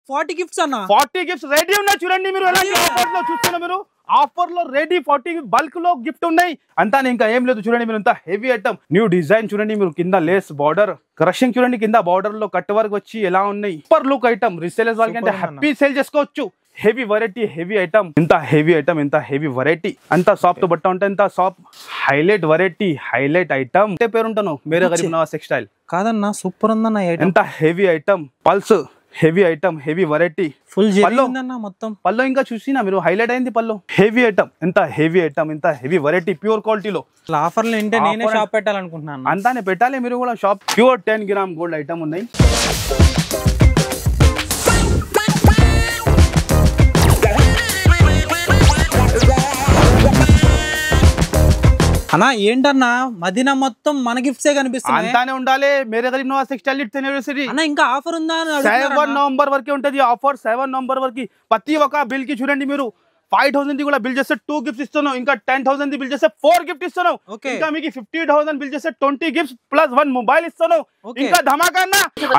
40 gifts అన్న 40 gifts ready ఉన్నాయి చూడండి మీరు ఎలాంటి ఆఫర్ లో చూస్తున్నా మీరు ఆఫర్ లో రెడీ 40 బల్క్ లో గిఫ్ట్ ఉన్నాయి అంతా ఇంకా ఏం లేదు చూడండి మీరు ఇంత హెవీ ఐటమ్ న్యూ డిజైన్ చూడండి మీరు కింద లేస్ బార్డర్ క్రషింగ్ చూడండి కింద బార్డర్ లో కట్ వర్క్ వచ్చి ఎలా ఉన్నాయి సూపర్ లుక్ ఐటమ్ రీసేలర్స్ వాళ్ళకి అంటే హ్యాపీ సేల్ చేసుకోవచ్చు హెవీ వెరైటీ హెవీ ఐటమ్ ఇంత హెవీ ఐటమ్ ఇంత హెవీ వెరైటీ అంత సాఫ్ట్ బట్ట ఉంటాయి ఇంత soft highlight variety highlight item అంటే పేరు ఉంటాను మేరే గరీబ్ నవాజ్ టెక్స్టైల్ కాదన్నా సూపర్ ఉందన్న ఎంత heavy item pulse heavy item heavy variety full ఉందన్న మొత్తం పల్లో ఇంకా చూసినా మీరు హైలైట్ అయింది పల్లో హెవీ ఐటమ్ ఎంత హెవీ ఐటమ్ ఇంత హెవీ వెరైటీ ప్యూర్ క్వాలిటీలో ఆఫర్లు ఏంటంటే నేనే షాప్ పెట్టాలనుకుంటున్నాను అంతానే పెట్టాలి మీరు కూడా shop pure 10 gram gold item ఉన్నాయి అన్నా ఏంటన్నా మదీనా మొత్తం మన గిఫ్ట్సే కనిపిస్తుంది అంతానే ఉండాలి మేరే గరీబ్ నవాజ్ టెక్స్టైల్ యూనివర్సిటీ అన్న ఇంకా ఆఫర్ ఉందా 7 నవంబర్ వరకే ఉంటది ఆఫర్ 7 నవంబర్ వరకు ప్రతి ఒక్క బిల్ కి చూడండి మీరు 5000 కూడా బిల్ చేస్తే 2 గిఫ్ట్స్ ఇస్తున్నాం ఇంకా 10000 బిల్ చేస్తే 4 గిఫ్ట్ ఇస్తున్నాం ఇంకా మీకు 50000 బిల్ చేస్తే 20 గిఫ్ట్స్ ప్లస్ 1 మొబైల్ ఇస్తున్నాం ఇంకా ధమాకా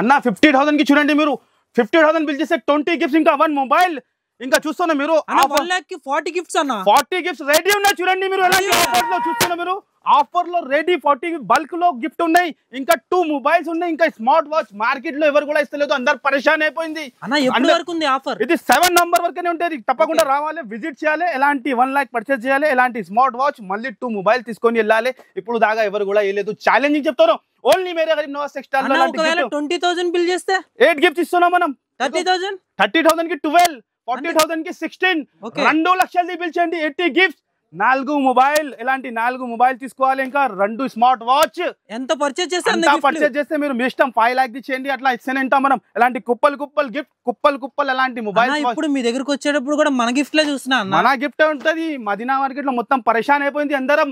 అన్న 50000 కి చూడండి మీరు 50000 బిల్ చేస్తే 20 గిఫ్ట్స్ ఇంకా 1 మొబైల్ ఇంకా చూస్తున్నా మీరు 1 lakh కి 40 గిఫ్ట్స్ అన్న 40 గిఫ్ట్స్ రెడీ ఉన్నాయి చూడండి మీరు ఎలాంటి ఆఫర్ లో చూస్తున్నా మీరు ఆఫర్ లో రెడీ 40 బల్క్ లో గిఫ్ట్ ఉన్నాయి ఇంకా 2 మొబైల్స్ ఉన్నాయి ఇంకా స్మార్ట్ వాచ్ మార్కెట్ లో ఎవరు కూడా ఇస్తలేదు అందరు పరేషాన్ అయిపోయింది అన్న ఎప్పటి వరకు ఉంది ఆఫర్ ఇది 7 నంబర్ వరకునే ఉంటది తప్పకుండా రావాలి విజిట్ చేయాలి ఎలాంటి 1 lakh పర్చేస్ చేయాలి ఎలాంటి స్మార్ట్ వాచ్ మళ్ళీ 2 మొబైల్ తీసుకొని వెళ్ళాలి ఇప్పుడు దాకా ఎవరు కూడా వేయలేదు ఛాలెంజింగ్ చెప్తాను ఓన్లీ మేరే గరీబ్ నవాజ్ టెక్స్టైల్ లో ఒకవేళ 20000 బిల్ చేస్తే 8 గిఫ్ట్స్ ఇస్తున్నాం మనం 30000 కి 12 40,000 కి 16 2 లక్షలు పిలిచండి 80 గిఫ్ట్స్ 4 మొబైల్ ఎలాంటి 4 మొబైల్ తీసుకోవాలి ఇంకా 2 స్మార్ట్ వాచ్ ఎంత పర్చేస్ చేస్తే మీరు మీ ఇష్టం 5 లాక్ ఇచ్చేయండి అట్లా ఇస్తేనే ఉంటాం మనం ఎలాంటి కుప్పలు గిఫ్ట్ కుప్పలు ఎలాంటి మొబైల్ ఇప్పుడు మీ దగ్గరకు వచ్చేటప్పుడు కూడా మన గిఫ్ట్ లే చూస్తున్నా మన గిఫ్ట్ ఉంటది మదీనా మార్కెట్ లో మొత్తం పరేషాన్ అయిపోయింది అందరం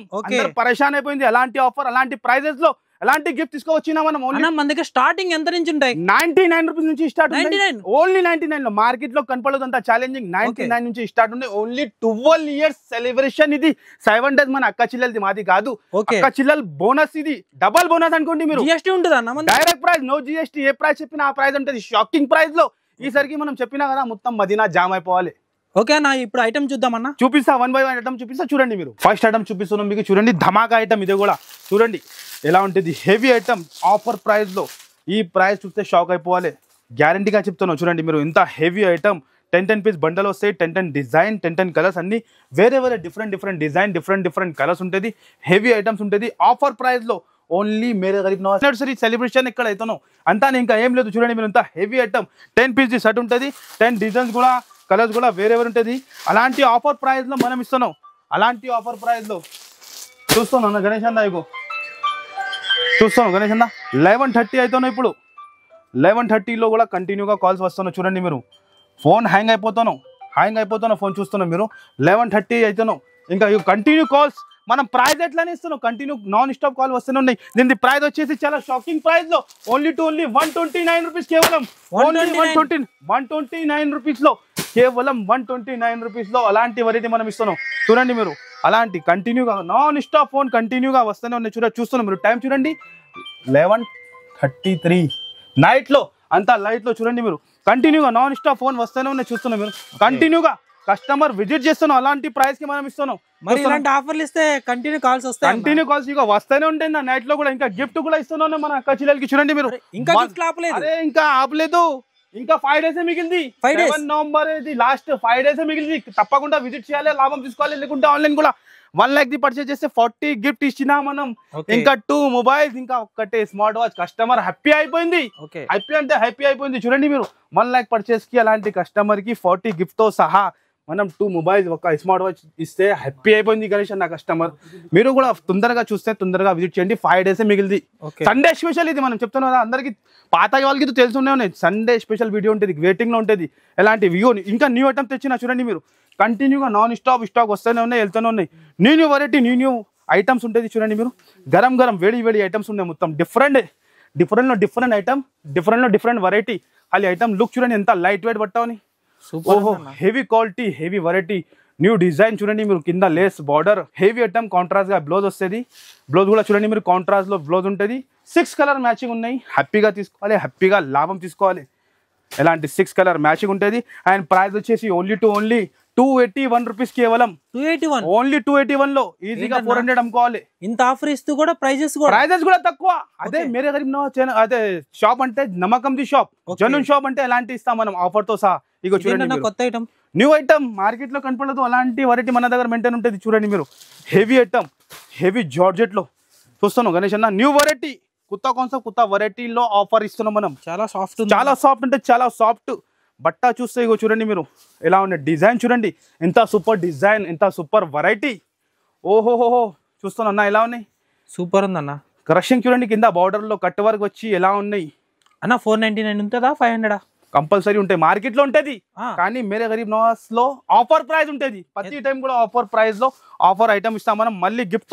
పరేషాన్ అయిపోయింది ఎలాంటి ఆఫర్ అలాంటి ప్రైజెస్ లో ఎలాంటి గిఫ్ట్ తీసుకోవచ్చినా మనం మన దగ్గర స్టార్టింగ్ ఎంత నుంచి ఉంటాయి 99 రూపీస్ నుంచి స్టార్ట్ ఓన్లీ 99 లో మార్కెట్ లో కనపడదు అంత ఛాలెంజింగ్ 99 నుంచి స్టార్ట్ ఉంది ఓన్లీ 12 ఇయర్స్ సెలబ్రేషన్ ఇది 7 days మన అక్క చిల్లెలది మాది కాదు అక్క చిల్లెల బోనస్ ఇది డబల్ బోనస్ అనుకోండి మీరు జిఎస్టీ ఉంటుందా డైరెక్ట్ ప్రైస్ నో జిఎస్టీ ఏ ప్రైస్ చెప్పినా ఆ ప్రైస్ ఉంటుంది షాకింగ్ ప్రైస్ లో ఈసారికి మనం చెప్పినా కదా మొత్తం మదీనా జామ్ అయిపోవాలి ఓకే నా ఇప్పుడు ఐటమ్ చూద్దామన్నా చూపిస్తా 1 by 1 ఐటమ్ చూపిస్తా చూడండి మీరు ఫస్ట్ ఐటమ్ చూపిస్తున్నాం మీకు చూడండి ధమాకా ఐటమ్ ఇది కూడా చూడండి ఎలా ఉంటుంది హెవీ ఐటమ్ ఆఫర్ ప్రైస్ లో ఈ ప్రైస్ చూస్తే షాక్ అయిపోవాలి గ్యారంటీగా చెప్తున్నాను చూడండి మీరు ఇంత హెవీ ఐటమ్ 10 పీస్ బండల్ వస్తాయి 10 డిజైన్ 10 కలర్స్ అన్ని వేరే డిఫరెంట్ డిజైన్ డిఫరెంట్ కలర్స్ ఉంటుంది హెవీ ఐటమ్స్ ఉంటుంది ఆఫర్ ప్రైస్ లో ఓన్లీ మేరే గరీబ్ నవాజ్ నర్సరీ సెలబ్రేషన్ ఇక్కడ అవుతాను అంతా ఇంకా ఏం లేదు చూడండి మీరు ఇంత హెవీ ఐటమ్ 10 పీస్ షర్ట్ ఉంటుంది 10 డిజైన్స్ కూడా కలర్స్ కూడా వేరే ఉంటుంది అలాంటి ఆఫర్ ప్రైస్ లో మనం ఇస్తున్నాం అలాంటి ఆఫర్ ప్రైస్ లో చూస్తున్నాను గణేష్ అన్న ఇగో చూస్తాను గణేష్ అన్న 11:30 అవుతాను ఇప్పుడు 11:30 లో కూడా కంటిన్యూగా కాల్స్ వస్తున్నాయి చూడండి మీరు ఫోన్ హ్యాంగ్ అయిపోతాను ఫోన్ చూస్తున్నాను మీరు 11:30 అవుతాను ఇంకా కంటిన్యూ కాల్స్ మనం ప్రైస్ ఎట్లానే ఇస్తున్నాం కంటిన్యూ నాన్ స్టాప్ కాల్ వస్తూనే ఉన్నాయి దీని ప్రైస్ వచ్చేసి చాలా షాకింగ్ ప్రైస్ లో ఓన్లీ 129 రూపీస్ కేవలం ఓన్లీ 129 రూపీస్ లో కేవలం 129 రూపీస్ లో అలాంటి వెరైటీ మనం ఇస్తున్నాం చూడండి మీరు అలాంటి కంటిన్యూగా నాన్ స్టాప్ ఫోన్ కంటిన్యూగా వస్తూనే ఉన్నాయి చూస్తున్నాం మీరు టైం చూడండి 11:33 నైట్ లో అంతా లైట్ లో చూడండి మీరు కంటిన్యూగా నాన్ స్టాప్ ఫోన్ వస్తూనే ఉన్నాయి చూస్తున్నాం మీరు కంటిన్యూగా కస్టమర్ విజిట్ చేస్తున్నాం అలాంటి ప్రైస్ కి మనం ఇస్తున్నాం మరి ఇలాంటి ఆఫర్లు ఇస్తే కంటిన్యూ కాల్స్ వస్తాయి కంటిన్యూ కాల్స్ ఇక వస్తూనే ఉంటాయి నా నైట్ లో కూడా ఇంకా గిఫ్ట్ కూడా ఇస్తున్నాను మన అక్క చెల్లెలకి చూడండి మీరు ఇంకా గిఫ్ట్ ఆపలేదు అరే ఇంకా ఆపలేదు ఇంకా 5 days మిగిలింది 7 నవంబర్ ఇది లాస్ట్ 5 days మిగిలింది తప్పకుండా విజిట్ చేయాలి లాభం తీసుకోవాలి లేకుంటే ఆన్లైన్ కూడా 1 lakh ది పర్చేస్ చేస్తే 40 గిఫ్ట్ ఇచ్చినా మనం ఇంకా 2 మొబైల్స్ ఇంకా ఒక్కటే స్మార్ట్ వాచ్ కస్టమర్ హ్యాపీ అయిపోయింది హ్యాపీ అయిపోయింది చూడండి మీరు 1 lakh పర్చేస్ కి అలాంటి కస్టమర్ కి 40 గిఫ్ట్ తో సహా మనం 2 మొబైల్స్ ఒక స్మార్ట్ వాచ్ ఇస్తే హ్యాపీ అయిపోయింది గణేష్ అన్న కస్టమర్ మీరు కూడా తొందరగా చూస్తే తొందరగా విజిట్ చేయండి 5 days మిగిలింది సండే స్పెషల్ ఇది మనం చెప్తున్నాం కదా అందరికి పాత వాళ్ళకి తెలుసునే ఉన్నాయి సండే స్పెషల్ వీడియో ఉంటుంది వెయిటింగ్ లో ఉంటుంది ఎలాంటి వ్యూ ఇంకా న్యూ ఐటమ్ తెచ్చినా చూడండి మీరు కంటిన్యూగా నాన్ స్టాక్ వస్తూనే ఉన్నాయి వెళ్తూనే ఉన్నాయి న్యూ వెరైటీ న్యూ ఐటమ్స్ ఉంటుంది చూడండి మీరు గరం వేడి ఐటమ్స్ ఉన్నాయి మొత్తం డిఫరెంట్ ఐటమ్ డిఫరెంట్ వెరైటీ అది ఐటమ్ లుక్ చూడండి ఎంత లైట్ వెయిట్ పట్టావని ఓహో heavy quality heavy variety new design చూడండి మీరు కింద lace border heavy item contrast గా బ్లౌజ్ వస్తుంది బ్లౌజ్ కూడా చూడండి మీరు కాంట్రాస్ట్ లో బ్లౌజ్ ఉంటుంది 6 కలర్ మ్యాచింగ్ ఉన్నాయి హ్యాపీగా తీసుకోవాలి హ్యాపీగా లాభం తీసుకోవాలి ఎలాంటి 6 కలర్ మ్యాచింగ్ ఉంటుంది. అండ్ ప్రైస్ వచ్చేసి ఓన్లీ 281 రూపీస్ కేవలం. 281 ఓన్లీ 281 లో ఈజీగా 400 అమ్ముకోవాలి. ఇంత ఆఫర్ ఇస్తూ కూడా ప్రైజెస్ కూడా తక్కువ. అదే మేరే గరీబ్ నవాజ్ అదే షాప్ అంటే నమ్మకం ది షాప్, జనూన్ షాప్ అంటే ఎలాంటి ఇస్తాం మనం ఆఫర్ తో సహా. ఇగో చూడండి కొత్త ఐటమ్, న్యూ ఐటమ్ మార్కెట్ లో కనపడదు అలాంటి వెరైటీ మన దగ్గర మెయింటైన్ ఉంటుంది. చూడండి మీరు హెవీ ఐటమ్, హెవీ జార్జెట్ లో చూస్తాను గణేష్ అన్న. న్యూ వెరైటీ కొత్త వెరైటీలో ఆఫర్ ఇస్తున్నాం మనం. చాలా సాఫ్ట్ అంటే చాలా సాఫ్ట్. బట్ట చూస్తే ఇగో చూడండి మీరు ఎలా ఉండే డిజైన్ చూడండి, ఎంత సూపర్ డిజైన్, ఎంత సూపర్ వెరైటీ. ఓహోహోహో చూస్తాను అన్న ఎలా ఉన్నాయి, సూపర్ ఉంది అన్న. క్రషింగ్ చూడండి కింద బార్డర్ లో కట్ వర్క్ వచ్చి ఎలా ఉన్నాయి అన్న. 499 ఉంటుందా 500? కంపల్సరీ ఉంటాయి, మార్కెట్ లో ఉంటది. కానీ మేరే గరీబ్ నవాజ్ లో ఆఫర్ ప్రైస్ ఉంటది. ప్రతి టైం కూడా ఆఫర్ ప్రైస్ లో ఆఫర్ ఐటమ్ ఇస్తాం మనం. మళ్ళీ గిఫ్ట్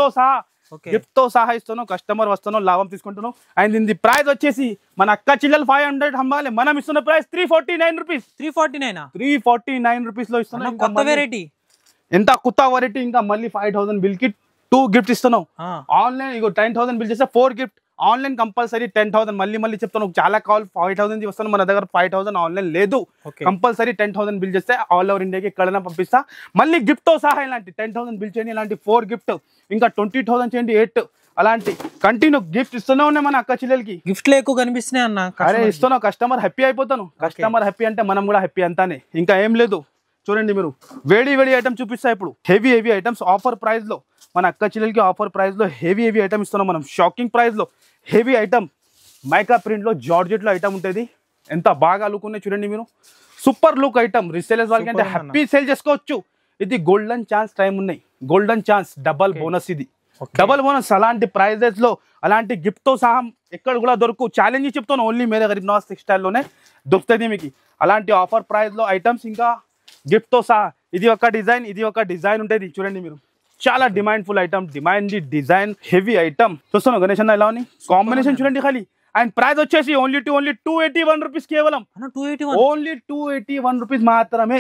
తో సహా ఇస్తున్నాం. కస్టమర్ వస్తున్నాం, లాభం తీసుకుంటున్నాం. అండ్ దీని ప్రైస్ వచ్చేసి మన అక్క చిల్లలు 500 అమ్మాలి, మనం ఇస్తున్న ప్రైస్ 349 రూపీస్. 349 రూపీస్ లో ఇస్తున్నాం. కొత్త వెరైటీ, ఎంత కొత్త వెరైటీ. ఇంకా మళ్ళీ 5000 బిల్ కి 2 గిఫ్ట్ ఇస్తున్నాం. ఆన్లైన్ ఇగో 10,000 బిల్ చేస్తే 4 గిఫ్ట్. Online compulsory 10,000. మళ్ళీ చెప్తాను, చాలా కాల్ 5,000 వస్తాను, మన దగ్గర 5,000 ఆన్లైన్ లేదు. కంపల్సరీ 10,000 బిల్ చేస్తే ఆల్ ఓవర్ ఇండియాకి ఎక్కడైనా పంపిస్తా. మళ్ళీ గిఫ్ట్ తో సహా ఇలాంటి 10,000 బిల్ చేయండి, ఇలాంటి 4 గిఫ్ట్. ఇంకా 20,000 చేయండి 8. అలాంటి కంటిన్యూ గిఫ్ట్ ఇస్తూనే ఉన్నాయి మన అక్క చెల్లెలకి. గిఫ్ట్లు ఎక్కువ కనిపిస్తున్నాయి అన్న. అరే ఇస్తున్నావు, కస్టమర్ హ్యాపీ అయిపోతాను. కస్టమర్ హ్యాపీ అంటే మనం కూడా హ్యాపీ అంతానే. ఇంకా ఏం లేదు. చూడండి మీరు వేడి ఐటమ్ చూపిస్తా ఇప్పుడు. హెవీ ఐటమ్స్ ఆఫర్ ప్రైస్ లో మన అక్క చెల్లెలకి ఆఫర్ ప్రైస్ లో హెవీ ఐటమ్ ఇస్తున్నాం మనం. షాకింగ్ ప్రైస్ లో హెవీ ఐటమ్, మైకా ప్రింట్ లో జార్జెట్ లో ఐటమ్ ఉంటుంది. ఎంత బాగా లుక్ ఉన్నాయి చూడండి మీరు. Super look item. రీసేలర్స్ వాళ్ళకి అంటే హ్యాపీ సేల్ చేసుకోవచ్చు. ఇది గోల్డెన్ ఛాన్స్ టైం ఉన్నాయి, గోల్డెన్ ఛాన్స్, డబల్ బోనస్. ఇది డబల్ బోనస్. అలాంటి ప్రైజెస్ లో అలాంటి గిఫ్ట్ తో సహా ఎక్కడ కూడా దొరుకు. ఛాలెంజ్ చెప్తాను, ఓన్లీ మేరే గరీబ్ నవాజ్ టెక్స్టైల్ లోనే దొరుకుతుంది మీకు అలాంటి ఆఫర్ ప్రైస్ లో ఐటమ్స్. ఇంకా గిఫ్ట్ తో సహా ఇది ఒక డిజైన్ ఉంటుంది. చూడండి మీరు చాలా demand full item, demand design, heavy item. చూస్తాను గణేష్ అన్న ఎలా ఉన్నాయి కాంబినేషన్ చూడండి ఖాళీ. అండ్ ప్రైస్ వచ్చేసి ఓన్లీ 281 రూపీస్ కేవలం. ఓన్లీ 281 రూపీస్ మాత్రమే.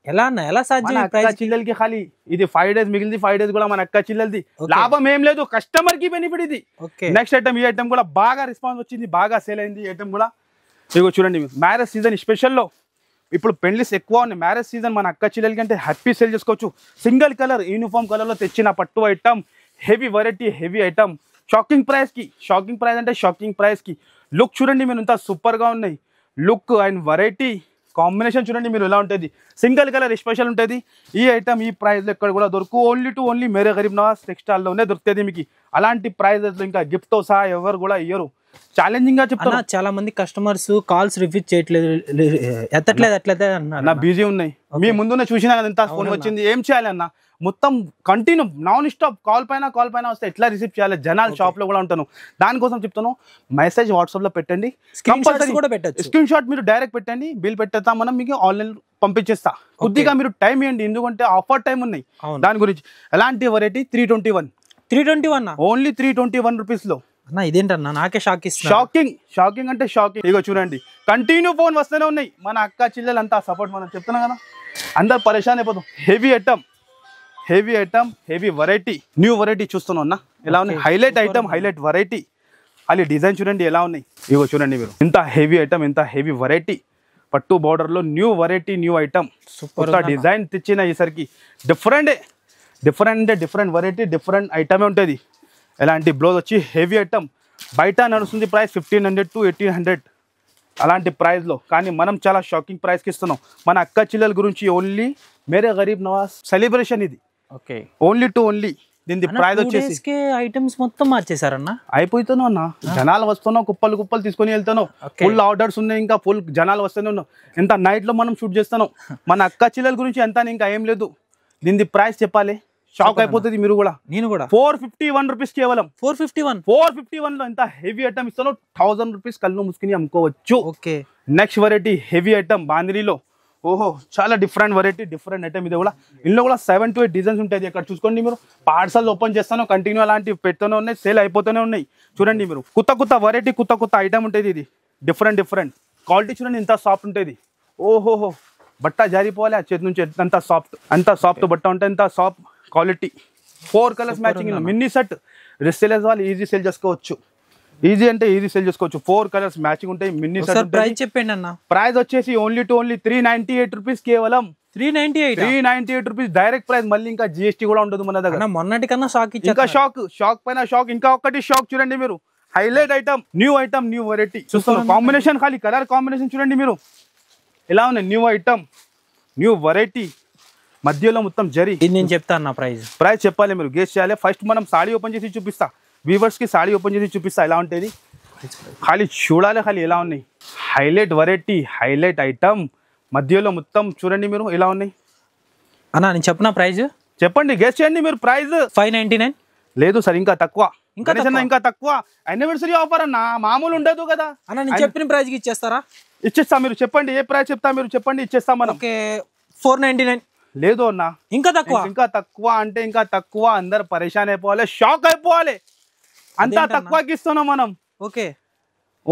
ఎలా సాధ్యం? చిల్లలకి ఖాళీ ఇది 5 డేస్ మిగిలింది. 5 డేస్ కూడా మన అక్క చిల్లలది. లాభం ఏం లేదు, కస్టమర్ కి బెనిఫిట్ ఇది. నెక్స్ట్ ఐటమ్, ఈ ఐటమ్ కూడా బాగా రెస్పాన్స్ వచ్చింది, బాగా సేల్ అయింది ఐటమ్ కూడా. ఇగో చూడండి మ్యారేజ్ సీజన్ స్పెషల్లో ఇప్పుడు పెళ్లిస్ ఎక్కువ ఉన్నాయి. మ్యారేజ్ సీజన్ మన అక్క చెల్లెలకి అంటే హ్యాపీ సేల్ చేసుకోవచ్చు. సింగిల్ కలర్ యూనిఫామ్ కలర్ లో తెచ్చిన పట్టు item, heavy variety, heavy item. Shocking price అంటే షాకింగ్ ప్రైస్ కి. లుక్ చూడండి మీరు ఎంత సూపర్ గా ఉన్నాయి. లుక్ అండ్ వెరైటీ కాంబినేషన్ చూడండి మీరు ఎలా ఉంటుంది. సింగిల్ కలర్ స్పెషల్ ఉంటుంది. ఈ ఐటమ్ ఈ ప్రైస్ లో ఎక్కడ కూడా దొరుకు. ఓన్లీ మేరే గరీబ్ నవాజ్ టెక్స్టైల్ లోనే దొరుకుతుంది మీకు. అలాంటి ప్రైజెస్ లో ఇంకా గిఫ్ట్ తో సహా ఎవరు కూడా ఇయ్యరు. ఛాలెంజింగ్ గా చెప్తాను. చాలా మంది కస్టమర్స్ కాల్స్ రిపీట్ చేయట్లేదు, ఎత్తట్లేదు అట్లయితే అన్న బిజీ ఉన్నాయి. మీ ముందునే చూసినా కదా ఎంత ఫోన్ వచ్చింది. ఏం చేయాలి అన్న, మొత్తం కంటిన్యూ నాన్ స్టాప్ కాల్ పైన వస్తే ఎట్లా రిసీవ్ చేయాలి. జనాలు షాప్ లో కూడా ఉంటాను, దానికోసం చెప్తాను. మెసేజ్ వాట్సాప్ లో పెట్టండి, స్క్రీన్ షాట్ మీరు డైరెక్ట్ పెట్టండి, బిల్ పెట్టేస్తా మనం మీకు ఆన్లైన్ పంపించేస్తా. కొద్దిగా మీరు టైం ఇవ్వండి, ఎందుకంటే ఆఫర్ టైం ఉన్నాయి. దాని గురించి ఎలాంటి వెరైటీ 321 ఓన్లీ 321 రూపీస్ లో. ఇదేంటన్నా నాకే షాకింగ్ అంటే షాకింగ్. ఇగో చూడండి కంటిన్యూ ఫోన్ వస్తూనే ఉన్నాయి. మన అక్క చెల్లెలు అంతా సపోర్ట్ మనం చెప్తున్నాం కదా, అందరు పరేషాన్ అయిపోతాం. Heavy item, heavy variety, new variety చూస్తున్నాం అన్న ఎలా ఉన్నాయి. Highlight item, highlight variety. అది డిజైన్ చూడండి ఎలా ఉన్నాయి. ఇగో చూడండి మీరు ఎంత హెవీ ఐటమ్, ఎంత హెవీ వెరైటీ. పట్టు బార్డర్ లో new variety, new item. Super design తెచ్చిన ఈసరికి డిఫరెంట్ వెరైటీ, డిఫరెంట్ ఐటమే ఉంటుంది. ఎలాంటి బ్లౌజ్ వచ్చి హెవీ ఐటమ్. బయట నడుస్తుంది ప్రైస్ 1500 to 1800 అలాంటి ప్రైస్లో. కానీ మనం చాలా షాకింగ్ ప్రైస్కి ఇస్తున్నాం మన అక్క చెల్లెల గురించి. ఓన్లీ మేరే గరీబ్ నవాజ్ సెలబ్రేషన్ ఇది. ఓన్లీ దీని ప్రైస్ వచ్చేసి ఐటమ్స్ మొత్తం మార్చేసారన్న. అయిపోతున్నావు అన్న, జనాలు వస్తున్నావు, కుప్పలు తీసుకొని వెళ్తాను. ఫుల్ ఆర్డర్స్ ఉన్నాయి, ఇంకా ఫుల్ జనాలు వస్తూనే ఉన్నావు. ఎంత నైట్ లో మనం షూట్ చేస్తున్నాం. మన అక్క చెల్లెల గురించి ఎంత ఇంకా ఏం లేదు. దీని ప్రైస్ చెప్పాలి, షాక్ అయిపోతుంది మీరు కూడా. నేను కూడా 451 రూపీస్ కేవలం. 451 లో ఎంత హెవీ ఐటమ్ ఇస్తాను. 1000 రూపీస్ కళ్ళు మూసుకుని అమ్ముకోవచ్చు. నెక్స్ట్ వెరైటీ హెవీ ఐటమ్ బాందినీలో. ఓహో చాలా డిఫరెంట్ వెరైటీ, డిఫరెంట్ ఐటమ్. ఇది కూడా ఇందులో కూడా 7 to 8 డిజైన్స్ ఉంటాయి. ఇక్కడ చూసుకోండి మీరు. పార్సల్ ఓపెన్ చేస్తాను, కంటిన్యూ అలాంటివి పెడుతూనే ఉన్నాయి, సేల్ అయిపోతూనే ఉన్నాయి. చూడండి మీరు కొత్త వెరైటీ, కొత్త ఐటమ్ ఉంటుంది. ఇది డిఫరెంట్ క్వాలిటీ చూడండి ఎంత సాఫ్ట్ ఉంటుంది. ఓహోహో బట్ట జారిపోవాలి ఆ చేతి నుంచి. అంత సాఫ్ట్ బట్ట ఉంటే ఎంత soft quality. 4 colours matching mini set. Resellers వాళ్ళు ఈజీ సేల్ చేసుకోవచ్చు. ఈజీ అంటే ఈజీ సెల్ చేసుకోవచ్చు. 4 కలర్స్ మ్యాచింగ్ ఉంటాయి. మిన్నీ ప్రైస్ చెప్పండి అన్న. ప్రైస్ వచ్చేసి ఓన్లీ 398 రూపీస్, కేవలం 398 రూపీస్ డైరెక్ట్ ప్రైస్. మళ్ళీ ఇంకా జిఎస్టీ కూడా ఉండదు మన దగ్గర. మొన్నటి కన్నా షాక్ ఇంకా షాక్ పైన షాక్. ఇంకా ఒకటి షాక్ చూడండి మీరు, హైలైట్ ఐటమ్, న్యూ వెరైటీ చూస్తున్నారు. కాంబినేషన్ ఖాళీ కలర్ కాంబినేషన్ చూడండి మీరు ఎలా ఉన్నాయి. న్యూ ఐటమ్, న్యూ వెరైటీ, మధ్యలో మొత్తం జరీ. నేను చెప్తాను అన్న ప్రైస్ చెప్పాలి, మీరు గెస్ చేయాలి. ఫస్ట్ మనం సాడీ ఓపెన్ చేసి చూపిస్తా, వ్యూవర్స్ కి సాడీ ఓపెన్ చేసి చూపిస్తా ఎలా ఉంటుంది. ఖాళీ చూడాలి, ఖాళీ ఎలా ఉన్నాయి. హైలైట్ వెరైటీ, హైలైట్ ఐటమ్, మధ్యలో మొత్తం చూడండి మీరు ఎలా ఉన్నాయి. అన్న నేను చెప్పిన ప్రైస్ చెప్పండి, గెస్ చేయండి మీరు. ప్రైస్ 599. లేదు సార్, ఇంకా తక్కువ. ఇంకా తక్కువ. యానివర్సరీ ఆఫర్ అన్న, మామూలు ఉండదు కదా అన్న. నేను చెప్పిన ప్రైస్ కి ఇచ్చేస్తారా? ఇచ్చేస్తా. మీరు చెప్పండి ఏ ప్రైస్ చెప్తా, మీరు చెప్పండి, ఇచ్చేస్తాం మనం. 499. లేదు అన్న, ఇంకా తక్కువ అంటే ఇంకా తక్కువ. అందరు పరేషాన్ అయిపోవాలి, షాక్ అయిపోవాలి, అంతా తక్కువకి ఇస్తున్నాం మనం. ఓకే,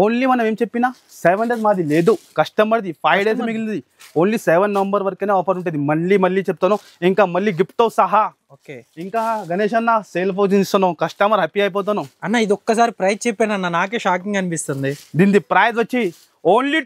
ఓన్లీ మనం ఏం చెప్పినా 7 days మాది లేదు, కస్టమర్ది 5 days మిగిలింది. ఓన్లీ 7 November వరకనే ఆఫర్ ఉంటుంది. మళ్ళీ చెప్తాను, ఇంకా మళ్ళీ గిఫ్ట్ తో సహా. ఓకే, ఇంకా గణేష్ అన్న సేల్ ఫోన్ ఇస్తున్నాం, కస్టమర్ హ్యాపీ అయిపోతాను. అన్న ఇది ఒక్కసారి ప్రైస్ చెప్పాను అన్న, నాకే షాకింగ్ అనిపిస్తుంది. దీని ప్రైస్ వచ్చి ఓన్లీ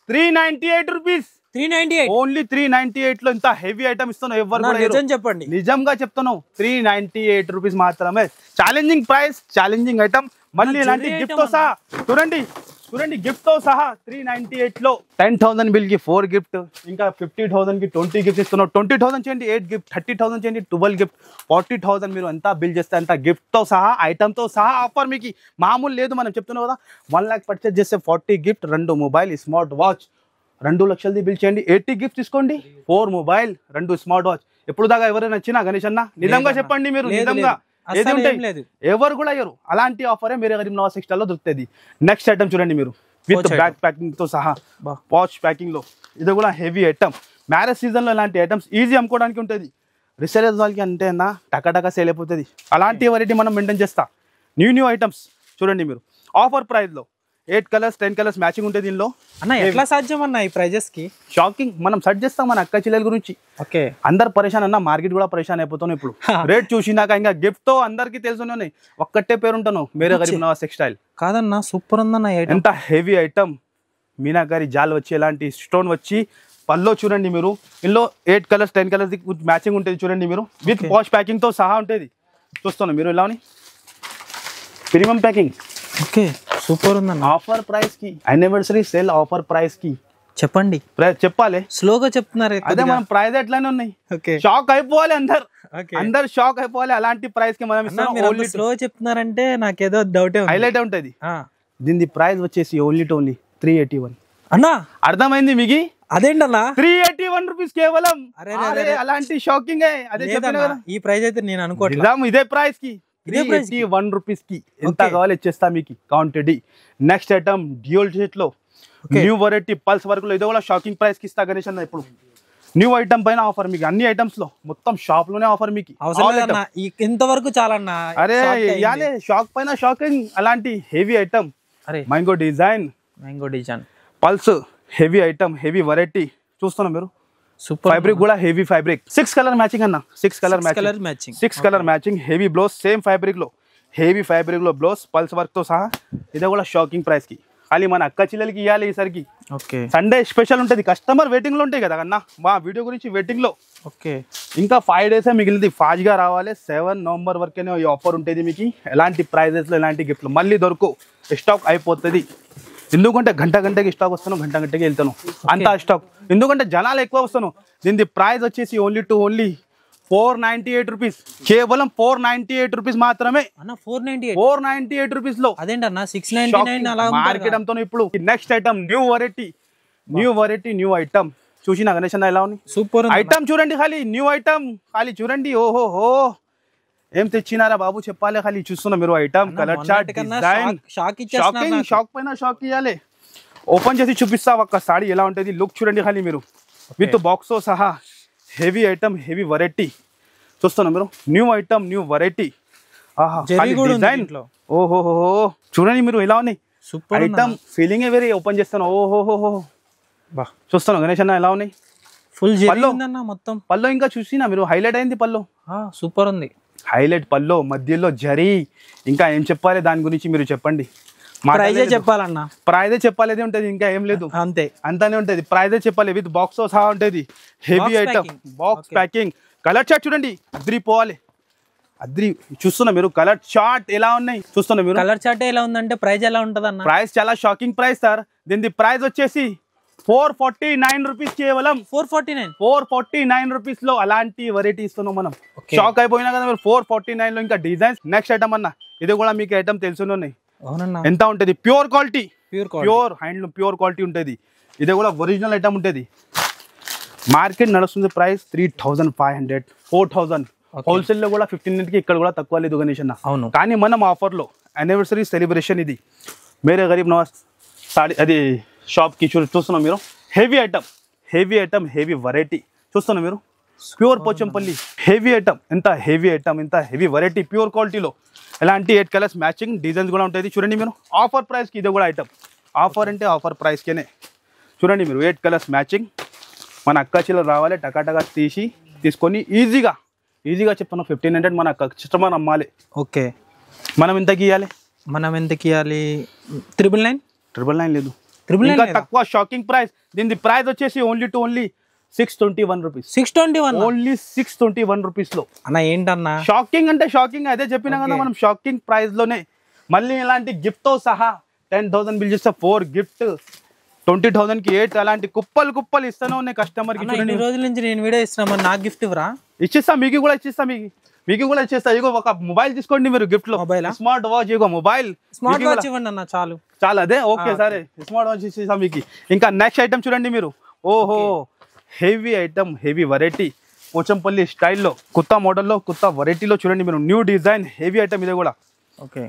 398 రూపీస్. 398, ఓన్లీ 398 లో ఇంత హెవీ ఐటమ్ ఇస్తున్నాం. ఎవరు నిజం చెప్పండి, నిజంగా చెప్తున్నావు. 398 రూపీస్ మాత్రమే. Challenging price, challenging item. మళ్ళీ ఇలాంటి గిఫ్ట్ తో సహా చూడండి, గిఫ్ట్ తో సహా 398 లో 10,000 బిల్ కి 4 గిఫ్ట్, ఇంకా 50,000 కి 20 గిఫ్ట్ ఇస్తున్నాం. 20,000 చేయండి 8 గిఫ్ట్, 30,000 చేయండి 12 గిఫ్ట్, 40,000 మీరు ఎంత బిల్ చేస్తే అంత గిఫ్ట్ తో సహా, ఐటమ్ తో సహా ఆఫర్ మీకు. మామూలు లేదు, మనం చెప్తున్నాం కదా. 1 lakh పర్చేస్ చేస్తే 40 గిఫ్ట్, 2 మొబైల్, స్మార్ట్ వాచ్. 2 లక్షలది బిల్ చేయండి, 80 గిఫ్ట్ తీసుకోండి, 4 మొబైల్, 2 స్మార్ట్ వాచ్. ఎప్పుడు దాకా ఎవరైనా వచ్చినా గణేష్ అన్న నిజంగా చెప్పండి మీరు, నిజంగా ఏది ఉంటాయి, ఎవరు కూడా అయ్యారు. అలాంటి ఆఫరే మీరే గరీబ్ నవాజ్ టెక్స్టైల్ లో దొరుకుతుంది. నెక్స్ట్ ఐటమ్ చూడండి మీరు, విత్ బ్యాక్ ప్యాకింగ్ తో సహా, వాచ్ ప్యాకింగ్ లో. ఇది కూడా హెవీ ఐటమ్. మ్యారేజ్ సీజన్ లో ఇలాంటి ఐటమ్స్ ఈజీ అమ్ముకోవడానికి ఉంటుంది. రిసేలర్స్ వాళ్ళకి అంటే అన్న టకా సేల్ అయిపోతుంది. అలాంటి వెరైటీ మనం మెయింటైన్ చేస్తా. న్యూ ఐటమ్స్ చూడండి మీరు, ఆఫర్ ప్రైస్ లో 8 కలర్స్ 10 కలర్స్ మ్యాచింగ్ ఉంటుంది దీనిలో. అన్న ఎట్లా సాధ్యం అన్న ఈ ప్రైజెస్ కి? షాకింగ్. మనం సెట్ చేస్తాం మన అక్క చెల్లెల గురించి. ఓకే, అందరు పరేషాన్ అన్న, మార్కెట్ కూడా పరేషాన్ అయిపోతాను ఇప్పుడు. రేట్ చూసినాక ఇంకా గిఫ్ట్ తో అందరికి తెలుసునే ఒక్కటే పేరు ఉంటాను, మేరే గరీబ్ నవాజ్ టెక్స్టైల్. కాదన్న సూపర్ ఉందన్న, ఎంత హెవీ ఐటమ్. మీనాకారి జాల్ వచ్చి, ఎలాంటి స్టోన్ వచ్చి, పల్లో చూడండి మీరు. ఇందులో 8 కలర్స్ 10 కలర్స్ మ్యాచింగ్ ఉంటుంది చూడండి మీరు, విత్ వాష్ ప్యాకింగ్ తో సహా ఉంటుంది. చూస్తున్నాను మీరు ఎలా ప్రీమియం ప్యాకింగ్. ఓకే, సూపర్ ఉందన్న. ఆఫర్ ప్రైస్ కి, యానివర్సరీ సేల్ ఆఫర్ ప్రైస్ కి చెప్పండి. చెప్పాలి, స్లోగా చెప్తున్నారు. అదే మనం ప్రైస్ ఎట్లానే ఉన్నాయి. షాక్ అయిపోవాలి అందరు షాక్ అయిపోవాలి. అలాంటి ప్రైస్ కి మనం స్లో చెప్తున్నారంటే నాకేదో డౌట్ హైలైట్ ఉంటుంది. దీని ప్రైస్ వచ్చేసి ఓన్లీ 381 అన్నా. అర్థమైంది మీకు? అదేంటన్నా 381 రూపీస్ కేవలం. అలాంటి షాకింగ్. అదే ఈ ప్రైస్ అయితే నేను అనుకోవట్లేదు. ఇదే ప్రైస్ కి 381 రూపీస్ కి ఎంత కావాలి ఇచ్చేస్తా మీకు, counted. Next item dual sheet లో న్యూ వెరైటీ, పల్స్ వర్క్ లో. ఇది కూడా షాకింగ్ ప్రైస్ కి ఇస్తా గణేష్ అన్న. ఇప్పుడు న్యూ ఐటమ్ పైన ఆఫర్ మీకు, అన్ని ఐటమ్స్ లో మొత్తం షాప్ లోనే ఆఫర్ మీకు. ఇంతవరకు చాలన్నా. అరే ఇయాలే షాక్ పైన షాకింగ్. అలాంటి heavy item, mango design, pulse heavy item, heavy variety. చూస్తున్నాం మీరు, ఫ్యాబ్రిక్ కూడా హెవీ ఫ్యాబ్రిక్. 6 కలర్ మ్యాచింగ్ అన్న, 6 colour matching, 6 colour matching. Heavy blouse, same fabric లో, హెవీ ఫ్యాబ్రిక్ లో బ్లౌజ్, పల్స్ వర్క్ తో సహా. ఇదే కూడా షాకింగ్ ప్రైస్ కి. ఖాళీ మన అక్క చెల్లెలకి ఇవ్వాలి ఈసారికి. సండే స్పెషల్ ఉంటుంది, కస్టమర్ వెయిటింగ్ లో ఉంటాయి కదా అన్న, మా వీడియో గురించి వెయిటింగ్ లో. ఇంకా 5 days మిగిలింది, ఫాస్ట్ గా రావాలి. 7 November వరకేనే ఈ ఆఫర్ ఉంటుంది మీకు. ఎలాంటి ప్రైజెస్ లో ఎలాంటి గిఫ్ట్లు మళ్ళీ దొరకు, స్టాక్ అయిపోతుంది. ఎందుకంటే గంటకి స్టాక్ వస్తాను, గంటకి వెళ్తాను, అంత స్టాక్. ఎందుకంటే జనాలు ఎక్కువ వస్తాను. దీని ప్రైస్ వచ్చేసి ఓన్లీ 498 రూపీస్, కేవలం 498 రూపీస్ మాత్రమే. 498 రూపీస్ లో. అదేంటన్నా 699 మార్కెట్ అంతా ఇప్పుడు. Next item new variety, new item. చూసిన గణేష్ అన్న ఎలా ఉంది? సూపర్ ఐటమ్ చూడండి, ఖాళీ న్యూ ఐటమ్ ఖాళీ చూడండి. ఓహో ఏం తెచ్చినారా బాబు చెప్పాలి. ఖాళీ చూస్తున్నా మీరు item, colour chart, design. Shock పైన షాక్ ఇవ్వాలి. ఓపెన్ చేసి చూపిస్తా ఒక్క సారీ ఎలా ఉంటుంది. లుక్ చూడండి ఖాళీ మీరు, విత్ బాక్స్ సహా. Heavy item, heavy variety. చూస్తున్నా మీరు, new item, new variety. Design. ఓహో చూడండి మీరు ఎలా ఉన్నాయి. సూపర్ ఐటమ్, ఫీలింగ్ వేరే. ఓపెన్ చేస్తాను, ఓహో చూస్తాను గణేష్ అన్న ఎలా ఉన్నాయి. ఫుల్ మొత్తం పల్లో ఇంకా చూసినా మీరు, హైలైట్ అయింది పల్లో. సూపర్ ఉంది. హైలైట్ పల్లో మధ్యలో జరీ, ఇంకా ఏం చెప్పాలి దాని గురించి మీరు చెప్పండి. ప్రైజే చెప్పాలన్నా, ప్రైజే చెప్పాలి ఉంటుంది, ఇంకా ఏం లేదు, అంతే అంతానే ఉంటుంది. ప్రైజే చెప్పాలి, విత్ బాక్స్ తో సహా ఉంటుంది. Heavy item, box packing. Colour chart చూడండి, అద్రి పోవాలి, అద్రి. చూస్తున్నా మీరు కలర్ చార్ట్ ఎలా ఉన్నాయి, చూస్తున్నా మీరు. కలర్ చార్ట్ ఎలా ఉందంటే ప్రైస్ ఎలా ఉంటుంది అన్న? ప్రైస్ చాలా షాకింగ్ ప్రైస్ సార్. దీని ప్రైస్ వచ్చేసి 449 రూపీస్, కేవలం 449 రూపీస్ లో అలాంటి వెరైటీ ఇస్తున్నాం మనం. షాక్ అయిపోయినా కదా మీరు. 449 లో ఇంకా డిజైన్స్. నెక్స్ట్ ఐటమ్ అన్న, ఇది కూడా మీకు ఐటమ్ తెలుసునే ఉన్నాయి. ఎంత ఉంటుంది? Pure quality, pure handloom, pure quality ఉంటుంది. ఇది కూడా ఒరిజినల్ ఐటమ్ ఉంటుంది. మార్కెట్ నడుస్తుంది ప్రైస్ 3500, 4000. హోల్సేల్ లో కూడా 1500కి, ఇక్కడ కూడా తక్కువ లేదు గణేష్ అన్న. అవును, కానీ మనం ఆఫర్ లో యానివర్సరీ సెలబ్రేషన్ ఇది మేరే గరీబ్ నవాజ్ సాడీ అది షాప్ కి చూస్తున్నాం మీరు. Heavy item, heavy item, heavy variety చూస్తున్నాం మీరు. Pure Pochampally heavy item. ఎంత హెవీ ఐటమ్, ఎంత హెవీ వెరైటీ, ప్యూర్ క్వాలిటీలో. ఎలాంటి 8 కలర్స్ మ్యాచింగ్ డిజైన్స్ కూడా ఉంటుంది. చూడండి మీరు, ఆఫర్ ప్రైస్కి ఇది కూడా ఐటమ్. ఆఫర్ అంటే ఆఫర్ ప్రైస్కేనే. చూడండి మీరు, 8 కలర్స్ మ్యాచింగ్. మన అక్కాచీలు రావాలి, టకాటకా తీసుకొని ఈజీగా చెప్తాను 1500 మన కస్టమర్ అమ్మాలి. ఓకే, మనం ఎంతకి ఇవ్వాలి? మనం ఎంతకి ఇవ్వాలి? 999 లేదు, 999 తక్కువ. Shocking price. దీని ప్రైస్ వచ్చేసి ఓన్లీ 621 రూపీస్. 621, ఓన్లీ 621 రూపీస్ లో అన్న. ఏంటన్నా షాకింగ్ అంటే షాకింగ్, అదే చెప్పినా కదా మనం, షాకింగ్ ప్రైస్ లోనే. మళ్ళీ ఇలాంటి గిఫ్ట్ తో సహా 10,000 బిల్ చేస్తే 4 గిఫ్ట్, 20,000 కి 8, అలాంటి కుప్పలు ఇస్తానే ఉన్నాయి కస్టమర్ కి. చూడండి, రోజుల నుంచి నేను వీడియో ఇస్తున్నా, నాకు గిఫ్ట్ ఇవ్వరా? ఇచ్చిస్తా, మీకు కూడా ఇచ్చేస్తా. ఇగో ఒక మొబైల్ తీసుకోండి మీరు గిఫ్ట్ లో. స్మార్ట్ వాచ్, ఇగో మొబైల్, స్మార్ట్ వాచ్ ఇవ్వండి అన్న, చాలు. అదే ఓకే సరే, స్మార్ట్ వాచ్ ఇచ్చేస్తా మీకు. ఇంకా నెక్స్ట్ ఐటమ్ చూడండి మీరు. ఓహో, heavy item, heavy variety, Pochampally స్టైల్లో, కొత్త మోడల్లో, కొత్త వెరైటీలో. చూడండి మీరు, న్యూ డిజైన్, హెవీ ఐటమ్ ఇది కూడా. ఓకే,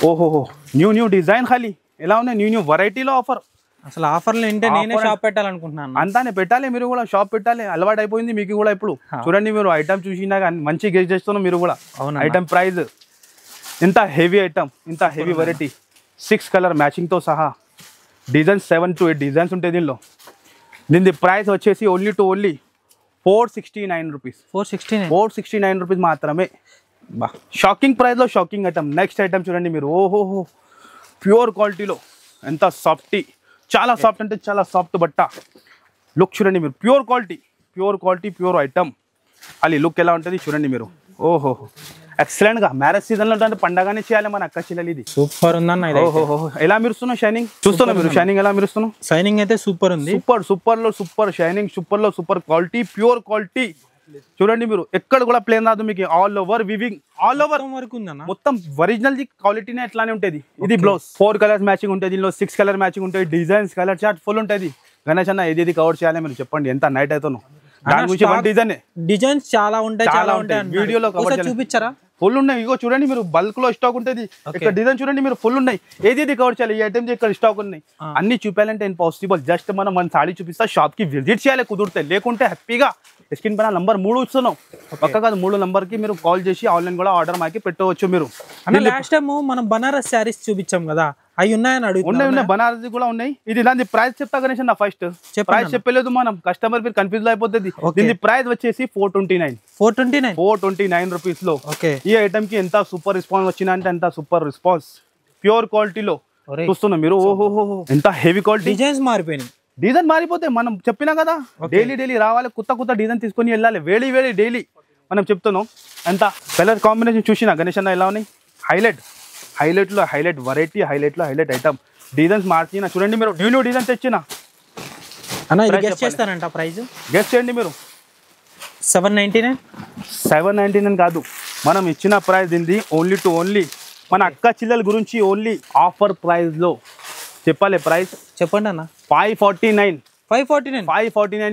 ఓహో, న్యూ డిజైన్. ఖాళీ ఎలా ఉన్నాయి, న్యూ వెరైటీలో ఆఫర్. అసలు ఆఫర్లు ఏంటంటే నేనే షాప్ పెట్టాలనుకుంటున్నాను. అంతానే పెట్టాలి, మీరు కూడా షాప్ పెట్టాలి. అలవాటు అయిపోయింది మీకు కూడా ఇప్పుడు. చూడండి మీరు, ఐటమ్ చూసినా మంచి గెస్ట్ చేస్తున్నాం మీరు కూడా. ఐటమ్ ప్రైస్ ఇంత హెవీ ఐటమ్, ఇంత హెవీ వెరైటీ, 6 కలర్ మ్యాచింగ్ తో సహా డిజైన్స్, 7 to 8 డిజైన్స్ ఉంటాయి దీనిలో. దీని ప్రైస్ వచ్చేసి ఓన్లీ 469 రూపీస్. 469 రూపీస్ మాత్రమే. షాకింగ్ ప్రైస్ లో షాకింగ్ ఐటమ్. నెక్స్ట్ ఐటమ్ చూడండి మీరు. ఓహోహో, ప్యూర్ క్వాలిటీలో, ఎంత సాఫ్టీ, చాలా సాఫ్ట్ అంటే చాలా సాఫ్ట్ బట్ట. లుక్ చూడండి మీరు, ప్యూర్ క్వాలిటీ, ప్యూర్ ఐటమ్. అది లుక్ ఎలా ఉంటుంది చూడండి మీరు. ఓహో, ఎక్సలెంట్ గా. మ్యారేజ్ సీజన్ లో అంటే పండగానే చేయాలి మన అక్క చెల్లెలు. ఇది సూపర్ ఉందన్న. ఓహో, ఎలా మెరుస్తున్నా షైనింగ్, చూస్తున్నా మీరు షైనింగ్ ఎలా మెరుస్తున్నాం. షైనింగ్ అయితే సూపర్ ఉంది. Super shining, super quality, pure quality. చూడండి మీరు, ఎక్కడ కూడా ప్లేన్ రాదు మీకు. All over weaving, all over వరకు ఉందన్న. మొత్తం ఒరిజినల్ క్వాలిటీనే ఎట్లానే ఉంటుంది. ఇది బ్లౌజ్ 4 కలర్స్ మ్యాచింగ్ ఉంటుంది, దీనిలో 6 కలర్ మ్యాచింగ్ ఉంటుంది. డిజైన్స్, కలర్ చార్ట్ ఫుల్ ఉంటుంది. గణేష్ అన్న ఇది కవర్ చేయాలి మీరు చెప్పండి, ఎంత నైట్ అవుతాను. దాని గురించి డిజైన్స్ చాలా ఉంటాయి. వీడియోలో చూపించారా? ఫుల్ ఉన్నాయి. ఇగో చూడండి మీరు, బల్క్ లో స్టాక్ ఉంటుంది. ఇక్కడ డిజైన్ చూడండి మీరు, ఫుల్ ఉన్నాయి. ఏది కవర్ చేయాలి, ఈ ఐటమ్స్ ఇక్కడ స్టాక్ ఉన్నాయి. అన్ని చూపాలంటే ఇంపాసిబుల్. జస్ట్ మన సాడీ చూపిస్తా, షాప్ కి విజిట్ చేయాలి కుదిరితే. లేకుంటే హ్యాపీగా స్క్రీన్ పైన నంబర్ 3 ఇస్తున్నాం. పక్క కాదు, 3 నంబర్ కి మీరు కాల్ చేసి ఆన్లైన్ కూడా ఆర్డర్ మాకి పెట్టవచ్చు మీరు. లాస్ట్ టైం మనం బనారస్ శారీస్ చూపించాం కదా, అవి ఉన్నాయని అడుగుతున్నాయి. ఉన్నాయి, బనారస్ కూడా ఉన్నాయి. ఇది దాని ప్రైస్ చెప్తా గణేష్ అన్న. ఫస్ట్ ప్రైస్ చెప్పలేదు మనం, కస్టమర్ మీరు కన్ఫ్యూజ్ అయిపోతుంది. దీని ప్రైస్ వచ్చేసి 429 రూపీస్ లో. ఈ ఐటమ్ కి ఎంత సూపర్ రెస్పాన్స్ వచ్చినా అంటే ఎంత సూపర్ రెస్పాన్స్. ప్యూర్ క్వాలిటీలో చూస్తున్నా మీరు. ఓహో, ఎంత హెవీ క్వాలిటీ. డిజైన్స్ మారిపోయినాయి. డిజైన్ మారిపోతే మనం చెప్పినా కదా, డైలీ రావాలి, కొత్త డిజైన్ తీసుకొని వెళ్ళాలి. వేడి డైలీ మనం చెప్తున్నాం. ఎంత కలర్ కాంబినేషన్ చూసినా గణేష్ అన్న ఎలా ఉన్నాయి. హైలైట్ లో highlight variety, highlight item. Designs మార్చిన చూడండి మీరు, న్యూ డిజైన్స్ తెచ్చిన అన్న. ఇది గెస్ చేస్తారంట ప్రైస్? గెస్ చేయండి మీరు. 799 కాదు, మనం ఇచ్చిన ప్రైస్ ఇది ఓన్లీ మన అక్క చిల్లల గురించి. ఓన్లీ ఆఫర్ ప్రైస్ లో చెప్పాలి. ప్రైస్ చెప్పండి అన్న. 549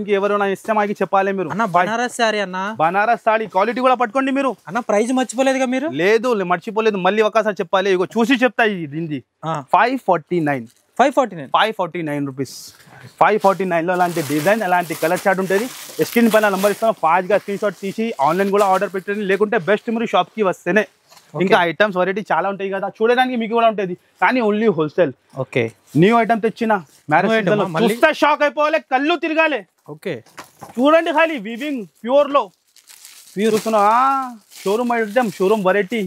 కి ఎవరైనా ఇస్తే మాకు చెప్పాలి మీరు. అన్న బనారస్ సారీ అన్న, బనారస్ సారీ క్వాలిటీ కూడా పట్టుకోండి మీరు. అన్న ప్రైస్ మర్చిపోలేదుగా మీరు? లేదు, మర్చిపోలేదు. మళ్ళీ ఒకసారి చెప్పాలి. ఇగో చూసి చెప్తా. ఇది 549 రూపీస్. 549 లో అలాంటి డిజైన్, అలాంటి కలర్ చార్ట్ ఉంటుంది. స్క్రీన్ పైన నంబర్ ఇస్తాను, ఫాస్ట్గా స్క్రీన్ షాట్ తీసి ఆన్లైన్ కూడా ఆర్డర్ పెట్టండి. లేకుంటే బెస్ట్ మీరు షాప్ కి వస్తేనే. ఇంకా ఐటమ్స్ వెరైటీ చాలా ఉంటాయి కదా, చూడడానికి మీకు కూడా ఉంటుంది. కానీ only wholesale. Okay, new item తెచ్చిన మ్యారేజ్ చూస్తే షాక్ అయిపోవాలి, కళ్ళు తిరగాలి. ఓకే, చూడండి ఖాళీ వివింగ్ ప్యూర్ లో. చూస్తున్నా షోరూమ్ ఐటమ్ షోరూమ్ వెరైటీ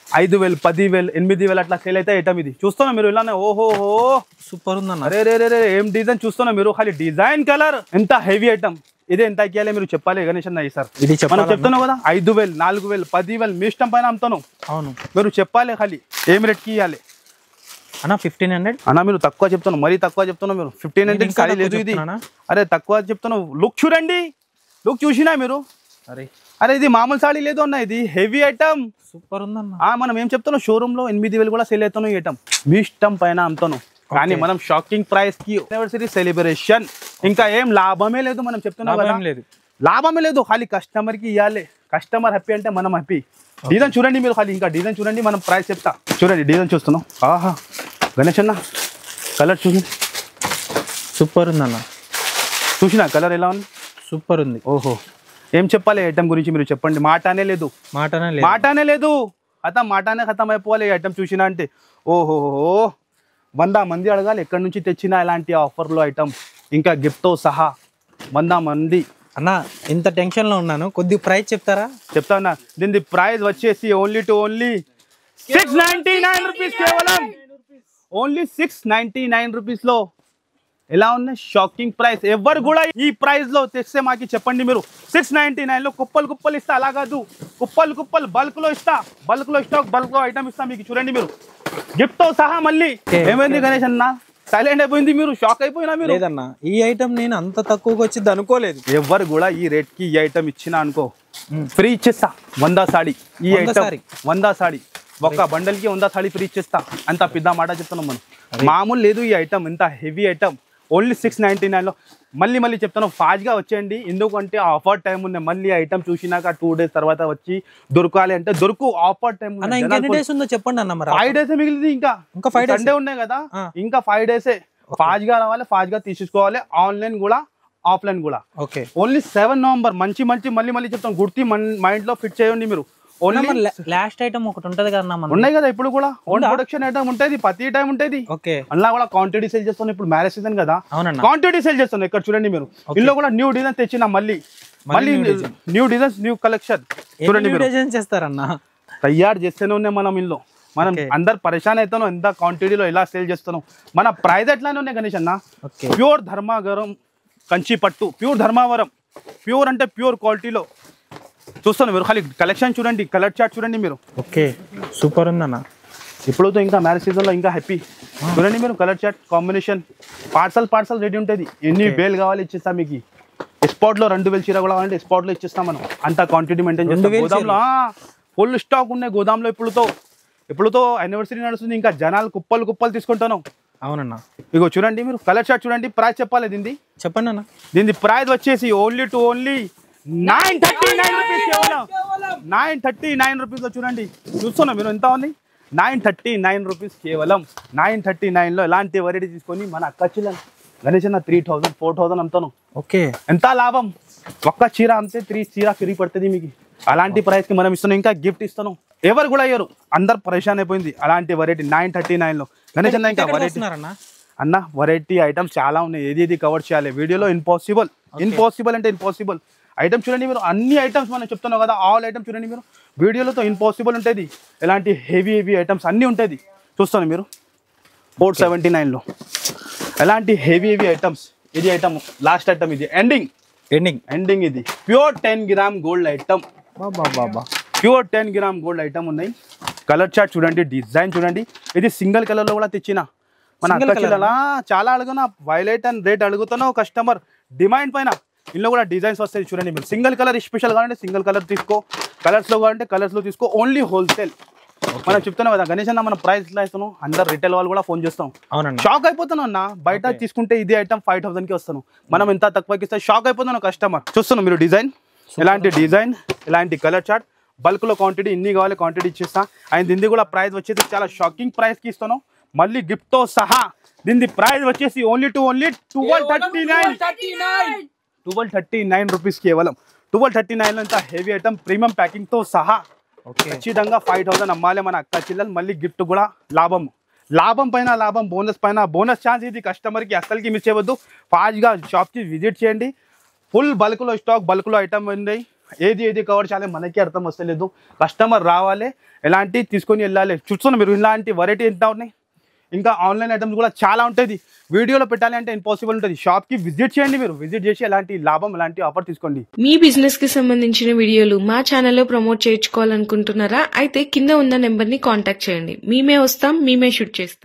5,000 10,000 8,000 అట్లా సేల్ అయితే ఐటమ్ ఇది చూస్తున్నా మీరు ఇలానే ఓహోహో సూపర్ ఉందన్న. అరే రే రే రే ఏం డిజైన్ చూస్తున్నా మీరు ఖాళీ డిజైన్ కలర్ ఎంత హెవీ ఐటమ్ ఇదే ఎంత ఇవ్వాలి మీరు చెప్పాలి గణేష్ అన్న సార్ ఇది మనం చెప్పాలి చెప్తున్నావు కదా 5,000 4,000 10,000 మీ ఇష్టం పైన అమ్ముతాను. అవును మీరు చెప్పాలి ఖాళీ ఏం రేట్కి ఇవ్వాలి అన్న 1500 అన్న మీరు తక్కువ చెప్తున్నాను మరీ తక్కువ చెప్తున్నాను మీరు 1500 సారీ లేదు ఇది అరే తక్కువ చెప్తున్నావు లుక్ చూడండి లుక్ చూసినా మీరు అరే అరే ఇది మామూలు సాడీ లేదు అన్న ఇది హెవీ ఐటమ్ సూపర్ ఉందన్న. మనం ఏం చెప్తున్నాం షోరూమ్ లో 8,000 కూడా సేల్ అవుతాను ఈ ఐటమ్ మీ ఇష్టం పైన అమ్ముతాను కానీ మనం షాకింగ్ ప్రైస్ కి యానివర్సరీ సెలబ్రేషన్ ఇంకా ఏం లాభమే లేదు మనం చెప్తున్నాం కదా లాభమే లేదు ఖాళీ కస్టమర్ కి ఇవ్వాలి కస్టమర్ హ్యాపీ అంటే మనం హ్యాపీ డిజైన్ చూడండి మీరు ఖాళీ ఇంకా డిజైన్ చూడండి మనం ప్రైస్ చెప్తా చూడండి డిజైన్ చూస్తున్నాం ఆహా గణేష్ అన్న కలర్ చూసి సూపర్ ఉందన్న. చూసినా కలర్ ఎలా ఉంది సూపర్ ఉంది. ఓహో ఏం చెప్పాలి ఐటమ్ గురించి మీరు చెప్పండి మాటనే లేదు మాటనే లేదు అత మాటనే ఖతం అయిపోవాలి ఐటమ్ చూసినా అంటే ఓహోహో 100 మంది అడగాలి ఎక్కడి నుంచి తెచ్చినా ఇలాంటి ఆఫర్లో ఐటమ్ ఇంకా గిఫ్ట్తో సహా 100 మంది అన్న. ఇంత టెన్షన్లో ఉన్నాను కొద్ది ప్రైస్ చెప్తారా? చెప్తానా దీని ప్రైస్ వచ్చేసి ఓన్లీ 699 రూపీస్ కేవలం ఓన్లీ 699 రూపీస్లో ఎలా ఉన్నాయి షాకింగ్ ప్రైస్ ఎవరు కూడా ఈ ప్రైస్ లో తెస్తే మాకి చెప్పండి మీరు 699 లో కుప్పలు కుప్పలు ఇస్తా అలా కాదు కుప్పలు కుప్పలు బల్క్ లో ఇస్తా బల్క్ లో స్టాక్ బల్క్ లో ఐటమ్ ఇస్తా మీకు చూడండి మీరు గిఫ్ట్ తో సహా మళ్ళీ ఏమైంది గణేష్ అన్న సైలెంట్ అయిపోయింది మీరు షాక్ అయిపోయినా మీరు లేదన్న ఈ ఐటమ్ నేను అంత తక్కువకి వచ్చింది అనుకోలేదు ఎవరు కూడా ఈ రేట్ కి ఈ ఐటమ్ ఇచ్చినా అనుకో ఫ్రీ ఇచ్చేస్తా 100 సాడీ ఈ ఐటమ్ 100 సాడీ ఒక్క బండల్ కి 100 సాడీ ఫ్రీ ఇచ్చేస్తా అంత పెద్ద మాట చెప్తున్నాం మనం మామూలు లేదు ఈ ఐటమ్ ఇంత హెవీ ఐటమ్ ఓన్లీ 699 లో మళ్ళీ చెప్తాను ఫాస్ట్గా వచ్చేయండి ఎందుకంటే ఆఫర్ టైం ఉంది మళ్ళీ ఐటమ్ చూసినాక 2 days తర్వాత వచ్చి దొరకాలి అంటే దొరుకు ఆఫర్ టైం చెప్పండి అన్న 5 days మిగిలింది ఇంకా 5 సండే ఉన్నాయి కదా ఇంకా 5 days ఫాస్ట్గా రావాలి ఫాస్ట్గా తీసుకోవాలి ఆన్లైన్ కూడా ఆఫ్లైన్ కూడా ఓకే ఓన్లీ 7 November మంచి మళ్ళీ చెప్తాను గుర్తి మైండ్ లో ఫిట్ చేయండి మీరు లాస్ట్ ఐటమ్ ఒకటి ఉంటది కదా ఉన్నాయి కదా ఇప్పుడు కూడా ఓన్ ప్రొడక్షన్ ఐటమ్ ఉంటుంది ప్రతి టైం ఉంటుంది అలా కూడా క్వాంటిటీ సేల్ చేస్తాను ఇప్పుడు మ్యారేజ్ సీజన్ కదా క్వాంటిటీ సేల్ చేస్తాను ఇక్కడ చూడండి మీరు ఇందులో కూడా న్యూ డిజైన్ తెచ్చిన మళ్ళీ న్యూ డిజైన్స్ న్యూ కలెక్షన్ చూడండి డిజైన్ చేస్తారన్న తయారు చేస్తేనే ఉన్నాయి మనం ఇందులో మనం అందరు పరిశాన్ అవుతాను ఎంత క్వాంటిటీలో ఎలా సేల్ చేస్తాను మన ప్రైస్ ఎట్లానే ఉన్నాయి గణేష్ అన్న ప్యూర్ ధర్మావరం కంచి పట్టు ప్యూర్ ధర్మావరం ప్యూర్ అంటే ప్యూర్ క్వాలిటీలో చూస్తాను మీరు ఖాళీ కలెక్షన్ చూడండి కలర్ చార్ట్ చూడండి మీరు ఓకే సూపర్ ఉందన్న ఇప్పుడు ఇంకా మ్యారేజ్ సీజన్లో ఇంకా హ్యాపీ చూడండి మీరు colour chart combination parcel ready ఉంటుంది ఎన్ని బేల్ కావాలి ఇచ్చేస్తా మీకు స్పాట్లో 2,000 చీర కూడా కావాలంటే స్పాట్లో ఇచ్చేస్తాం మనం అంత క్వాంటిటీ మెయింటైన్ చేస్తాం గోదాంలో ఫుల్ స్టాక్ ఉన్నాయి గోదాంలో ఇప్పుడుతో యానివర్సరీ నడుస్తుంది ఇంకా జనాలు కుప్పలు తీసుకుంటాను అవునన్న ఇగో చూడండి మీరు కలర్ చార్ట్ చూడండి ప్రైస్ చెప్పాలి దీన్ని చెప్పండి అన్న దీని ప్రైస్ వచ్చేసి ఓన్లీ 939 రూపీస్ కేవలం 939 రూపీస్లో చూడండి చూస్తున్నా మీరు ఎంత ఉంది 939 రూపీస్ కేవలం 939లో ఎలాంటి వెరైటీ తీసుకొని మన అక్క చిల్లలు గణేష్ అన్న 3,000 4,000 అమ్ముతాను ఓకే ఎంత లాభం ఒక్క చీర అమ్మితే 3 చీర ఫ్రీ పడుతుంది మీకు అలాంటి ప్రైస్కి మనం ఇస్తున్నాం ఇంకా గిఫ్ట్ ఇస్తాను ఎవరు కూడా అయ్యారు అందరు పరేషాన్ అయిపోయింది అలాంటి వెరైటీ 939లో గణేష్ అన్న ఇంకా వెరైటీ అన్న వెరైటీ ఐటమ్స్ చాలా ఉన్నాయి ఏది కవర్ చేయాలి వీడియోలో ఇంపాసిబుల్ అంటే ఇంపాసిబుల్ ఐటమ్స్ చూడండి మీరు అన్ని ఐటమ్స్ మనం చెప్తున్నాం కదా ఆల్ ఐటమ్స్ చూడండి మీరు వీడియోలతో ఇంపాసిబుల్ ఉంటుంది ఎలాంటి హెవీ ఐటమ్స్ అన్నీ ఉంటుంది చూస్తాను మీరు 479లో ఎలాంటి హెవీ ఐటమ్స్ ఇది ఐటమ్ లాస్ట్ ఐటమ్ ఇది ఎండింగ్ ఇది pure 10 gram gold item pure 10 gram gold item ఉన్నాయి కలర్ చార్ట్ చూడండి డిజైన్ చూడండి ఇది సింగిల్ కలర్లో కూడా తెచ్చిన మన అక్క చెల్లెలా చాలా అడుగునా వైలెట్ అండ్ రెడ్ అడుగుతున్నావు కస్టమర్ డిమాండ్ పైన ఇందులో కూడా డిజైన్స్ వస్తాయి చూడండి మీరు సింగిల్ కలర్ స్పెషల్ కావాలంటే సింగిల్ కలర్ తీసుకో కలర్స్లో కావాలంటే కలర్స్లో తీసుకో ఓన్లీ హోల్సేల్ మనం చెప్తున్నాం కదా గణేష్ అన్న మన ప్రైస్ ఇట్లా ఇస్తాను అందరు రిటైల్ వాళ్ళు కూడా ఫోన్ చేస్తాం షాక్ అయిపోతాను అన్న బయట తీసుకుంటే ఇది ఐటమ్ 5,000కి వస్తాను మనం ఎంత తక్కువకి ఇస్తే షాక్ అయిపోతాను కస్టమర్ చూస్తున్నాం మీరు డిజైన్ ఇలాంటి కలర్ చార్ట్ బల్క్లో క్వాంటిటీ ఇన్ని కావాలి క్వాంటిటీ ఇచ్చేస్తా అండ్ దీన్ని కూడా ప్రైస్ వచ్చేసి చాలా షాకింగ్ ప్రైస్కి ఇస్తాను మళ్ళీ గిఫ్ట్తో సహా దీని ప్రైస్ వచ్చేసి ఓన్లీ 1239 రూపీస్ కేవలం 1239లో ఇంత హెవీ ఐటమ్ ప్రీమియం ప్యాకింగ్తో సహా ఖచ్చితంగా 5,000 అమ్మాలి మన అక్క చెల్లెలు మళ్ళీ గిఫ్ట్ కూడా లాభం పైన లాభం బోనస్ ఛాన్స్ ఇది కస్టమర్కి అస్సలకి మిస్ చేయవద్దు ఫాస్ట్గా షాప్కి విజిట్ చేయండి ఫుల్ బల్క్లో స్టాక్ బల్క్లో ఐటమ్ ఉంది ఏది కవర్ చేయాలి మనకి అర్థం వస్తలేదు. కస్టమర్ రావాలి, ఎలాంటి తీసుకొని వెళ్ళాలి. చూస్తున్నా మీరు ఇలాంటి వెరైటీ ఎంత ఉన్నాయి. ఇంకా ఆన్లైన్ ఐటమ్స్ కూడా చాలా ఉంటుంది. వీడియోలో పెట్టాలి అంటే ఇంపాసిబుల్ ఉంటుంది. షాప్కి విజిట్ చేయండి, మీరు విజిట్ చేసి ఎలాంటి లాభం ఎలాంటి ఆఫర్ తీసుకోండి. మీ బిజినెస్ కి సంబంధించిన వీడియోలు మా ఛానల్లో ప్రమోట్ చేయించుకోవాలనుకుంటున్నారా? అయితే కింద ఉన్న నెంబర్ ని కాంటాక్ట్ చేయండి. మేమే వస్తాం, మేమే షూట్ చేస్తాం.